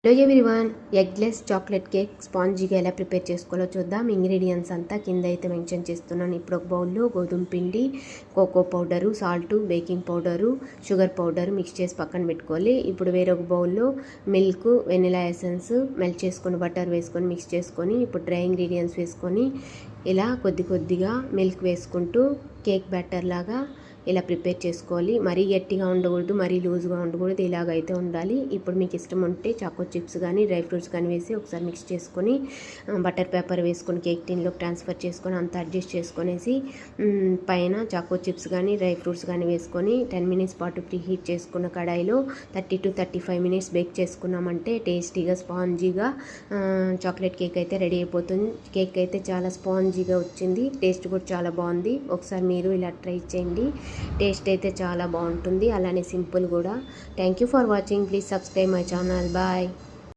Hello everyone, eggless chocolate cake స్పాంజీగా ఎలా prepare చేసుకోవాలో చూద్దాం. ఇంగ్రీడియంట్స్ అంతా కింద అయితే మెన్షన్ చేస్తున్నాను. ఇప్పుడు ఒక బౌల్లో గోధుమ పిండి, cocoa powder, salt, baking powder, sugar powder mix చేసి పక్కన పెట్టుకోవాలి. ఇప్పుడు వేరొక బౌల్లో మిల్క్, వెనిలా ఎసెన్స్ మెల్ట్ చేసుకొని బటర్ వేసుకొని మిక్స్ చేసుకొని ఇప్పుడు డ్రై ఇంగ్రీడియంట్స్ వేసుకొని ఇలా కొద్ది కొద్దిగా మిల్క్ వేసుకుంటూ కేక్ బ్యాటర్ లాగా ఇలా ప్రిపేర్ చేసుకోవాలి. మరీ గట్టిగా ఉండకూడదు, మరీ లూజ్గా ఉండకూడదు, ఇలాగైతే ఉండాలి. ఇప్పుడు మీకు ఇష్టం ఉంటే చాకో చిప్స్ కానీ డ్రై ఫ్రూట్స్ కానీ వేసి ఒకసారి మిక్స్ చేసుకొని బటర్ పేపర్ వేసుకొని కేక్ టిన్లోకి ట్రాన్స్ఫర్ చేసుకొని అంతా అడ్జస్ట్ చేసుకొనేసి పైన చాకో చిప్స్ కానీ డ్రై ఫ్రూట్స్ కానీ వేసుకొని 10 మినిట్స్ పాటు ప్రీ హీట్ చేసుకున్న కడాయిలో 30 to 35 మినిట్స్ బేక్ చేసుకున్నామంటే టేస్టీగా స్పాంజీగా చాక్లెట్ కేక్ అయితే రెడీ అయిపోతుంది. కేక్ అయితే చాలా స్పాంజీగా వచ్చింది, టేస్ట్ కూడా చాలా బాగుంది. ఒకసారి మీరు ఇలా ట్రై చేయండి, టేస్ట్ అయితే చాలా బాగుంటుంది, అలానే సింపుల్ కూడా. Thank you for watching. Please subscribe my channel. Bye.